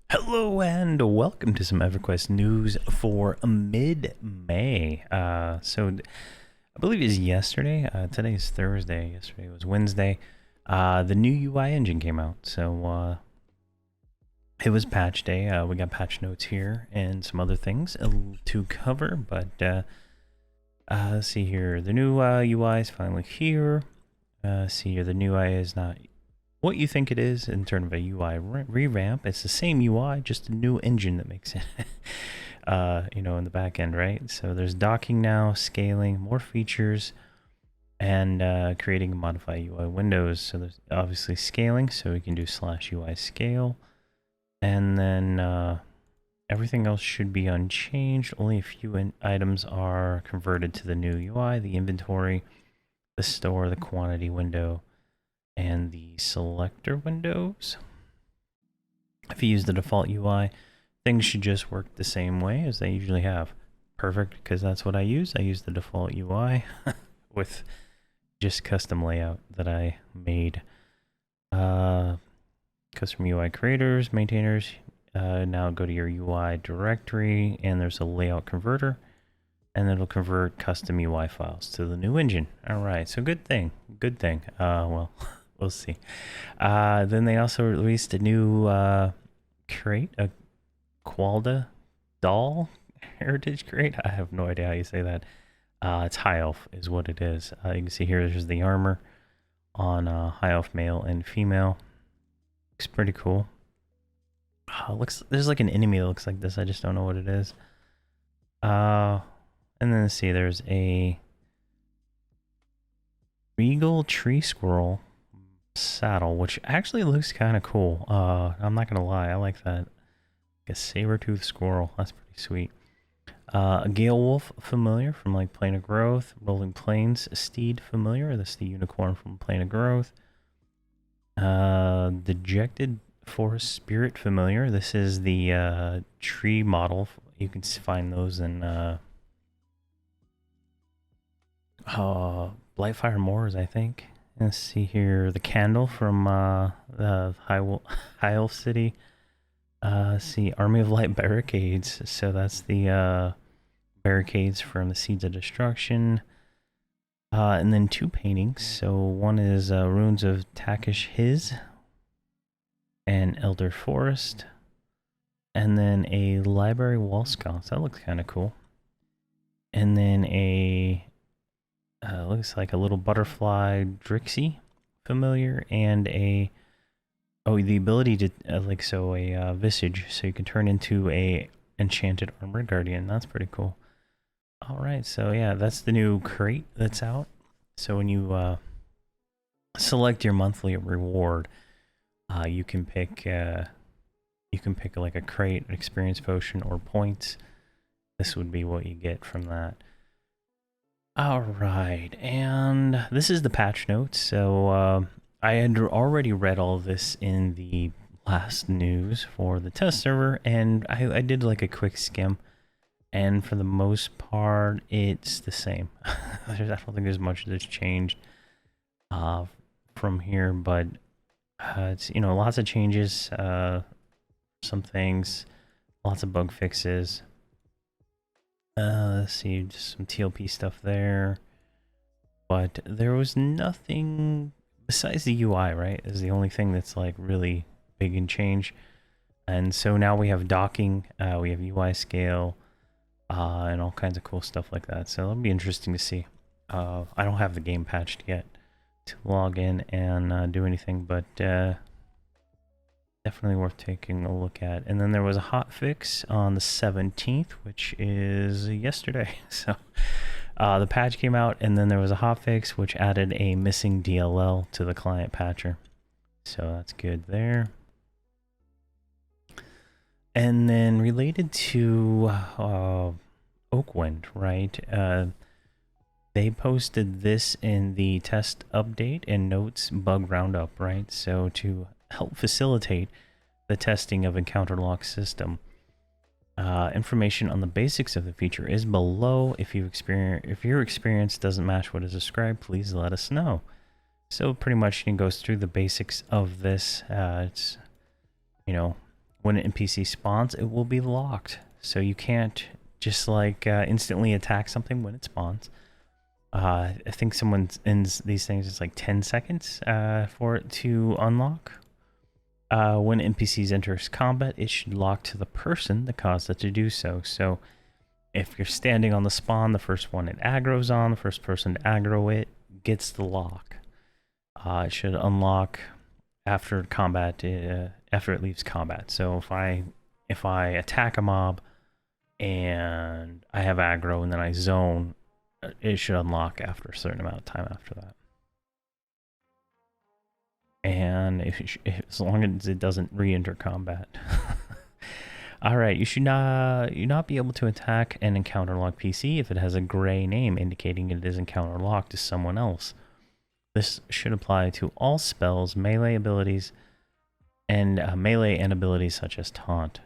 Hello and welcome to some Everquest news for mid-May. I believe it's yesterday. Today is Thursday. Yesterday was Wednesday. The new UI engine came out, so it was patch day. We got patch notes here and some other things to cover, but let's see here. The new UI is finally here. See here, the new UI is not what you think it is in terms of a UI revamp. It's the same UI, just a new engine that makes it, in the back end, right? So there's docking now, scaling, more features, and creating and modify UI windows. So there's obviously scaling, so we can do /UI scale, and then everything else should be unchanged. Only a few items are converted to the new UI: the inventory, the store, the quantity window, and the selector windows. If you use the default UI, things should just work the same way as they usually have. Perfect, because that's what I use. I use the default UI with just custom layout that I made. Custom UI creators, maintainers, now go to your UI directory, and there's a layout converter, and it'll convert custom UI files to the new engine. All right, so good thing. Well, we'll see. Then they also released a new crate, a Koala doll heritage crate. I have no idea how you say that. It's High Elf is what it is. You can see here there's the armor on High Elf male and female. Looks pretty cool. There's like an enemy that looks like this. I just don't know what it is. And then let's see, there's a regal tree squirrel saddle, which actually looks kind of cool. I'm not gonna lie, I like that. Like a saber-toothed squirrel, that's pretty sweet. A Gale Wolf familiar from like Plane of Growth. Rolling Plains steed familiar, that's the unicorn from Plane of Growth. Dejected Forest Spirit familiar, this is the tree model. You can find those in Blightfire Moors, I think. Let's see here, the candle from the High Elf City. See, Army of Light barricades. So that's the barricades from the Seeds of Destruction. And then two paintings. So one is Ruins of Takish His and Elder Forest. And then a library wall sconce. That looks kind of cool. And then a looks like a little butterfly Drixie familiar, and the ability to a visage, so you can turn into a enchanted armored guardian. That's pretty cool. All right, so yeah, that's the new crate that's out. So when you select your monthly reward, you can pick like a crate, an experience potion, or points. This would be what you get from that. All right, and this is the patch notes. So I had already read all this in the last news for the test server, and I did like a quick skim, and for the most part, it's the same. I don't think there's much that's changed from here, but it's lots of changes, some things, lots of bug fixes. Let's see, just some TLP stuff there. But there was nothing besides the UI, right? Is the only thing that's like really big and change. And so now we have docking, we have UI scale, and all kinds of cool stuff like that. So it'll be interesting to see. I don't have the game patched yet to log in and do anything, but definitely worth taking a look at. And then there was a hot fix on the 17th, which is yesterday. So the patch came out, and then there was a hot fix which added a missing DLL to the client patcher. So that's good there. And then related to Oakwind, right? They posted this in the test update and notes bug roundup, right? So to help facilitate the testing of encounter lock system, information on the basics of the feature is below. If your experience doesn't match what is described, please let us know. So pretty much it goes through the basics of this. It's, you know, when an NPC spawns, it will be locked. So you can't just like instantly attack something when it spawns. I think someone ends these things, it's like 10 seconds for it to unlock. When NPCs enters combat, it should lock to the person that caused it to do so. So if you're standing on the spawn, the first one it aggro's on, the first person to aggro it gets the lock. It should unlock after combat, after it leaves combat. So if I attack a mob and I have aggro and then I zone, it should unlock after a certain amount of time after that. And as long as it doesn't re-enter combat. Alright, you should not be able to attack an encounter locked PC if it has a gray name indicating it is encounter locked to someone else. This should apply to all spells, melee abilities, and melee and abilities such as taunt.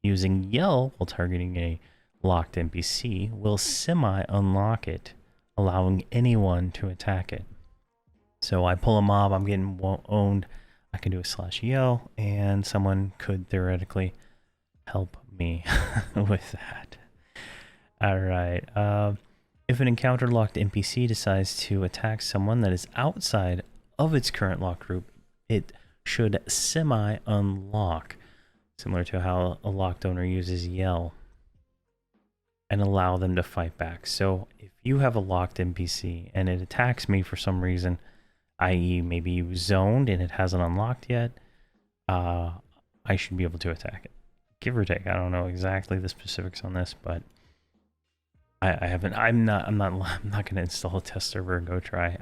Using yell while targeting a locked NPC will semi-unlock it, allowing anyone to attack it. So I pull a mob, I'm getting owned, I can do a /yell, and someone could theoretically help me with that. Alright, if an encounter locked NPC decides to attack someone that is outside of its current lock group, it should semi-unlock, similar to how a locked owner uses yell, and allow them to fight back. So if you have a locked NPC and it attacks me for some reason, i.e. maybe you zoned and it hasn't unlocked yet, I should be able to attack it. Give or take. I don't know exactly the specifics on this, but I haven't. I'm not going to install a test server and go try.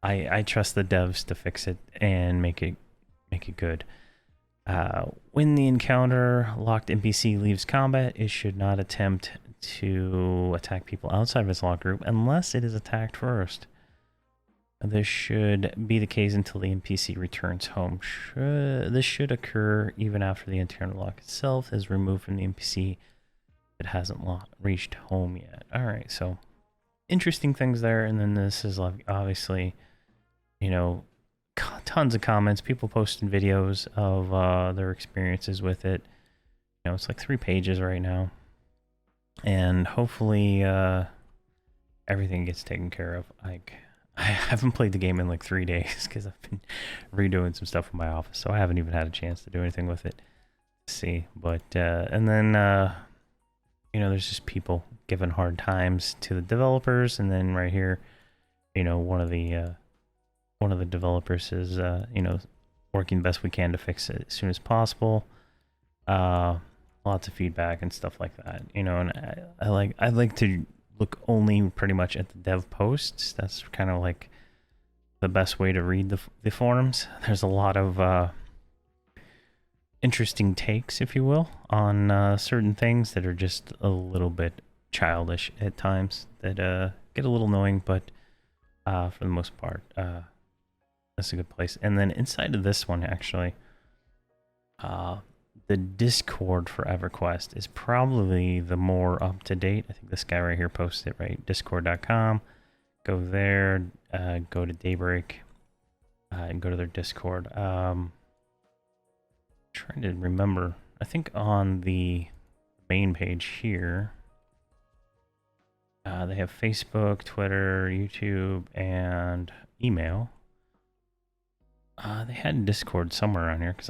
I trust the devs to fix it and make it good. When the encounter locked NPC leaves combat, it should not attempt to attack people outside of its lock group unless it is attacked first. This should be the case until the NPC returns home. This should occur even after the internal lock itself is removed from the NPC if it hasn't reached home yet. Alright, so interesting things there. And then this is like obviously, you know, tons of comments, people posting videos of their experiences with it. You know, it's like 3 pages right now. And hopefully everything gets taken care of. Like, I haven't played the game in like 3 days because I've been redoing some stuff in my office, so I haven't even had a chance to do anything with it. Let's see, but and then you know, there's just people giving hard times to the developers, and then right here, you know, one of the developers is you know, working the best we can to fix it as soon as possible. Lots of feedback and stuff like that, you know, and I like to look only pretty much at the dev posts. That's kind of like the best way to read the forums. There's a lot of interesting takes, if you will, on certain things that are just a little bit childish at times, that get a little annoying, but for the most part, that's a good place. And then inside of this one, actually, the Discord for Everquest is probably the more up-to-date. I think this guy right here posted it, right? Discord.com. Go there, go to Daybreak, and go to their Discord. Trying to remember. I think on the main page here, they have Facebook, Twitter, YouTube, and email. They had Discord somewhere around here because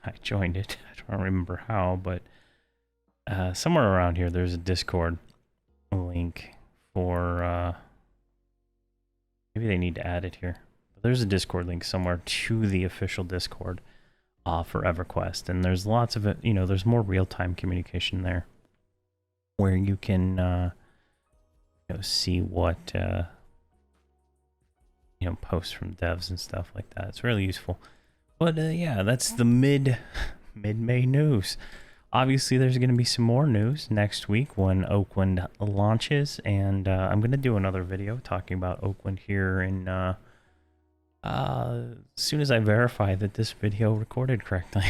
I joined it. I don't remember how, but somewhere around here there's a Discord link for maybe they need to add it here. But there's a Discord link somewhere to the official Discord for Everquest, and there's lots of it. You know, there's more real-time communication there where you can you know, see what you know, posts from devs and stuff like that. It's really useful. But yeah, that's the mid-May news. Obviously, there's going to be some more news next week when Oakland launches, and I'm going to do another video talking about Oakland here. And as soon as I verify that this video recorded correctly,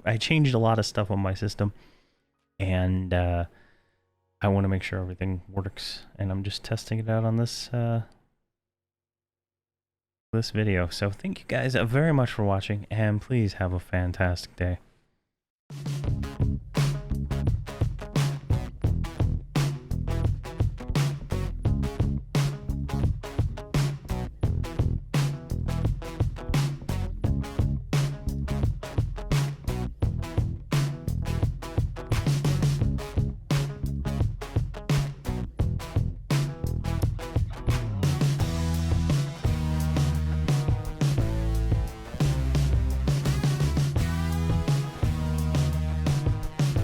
I changed a lot of stuff on my system, and I want to make sure everything works. And I'm just testing it out on this this video. So thank you guys very much for watching, and please have a fantastic day.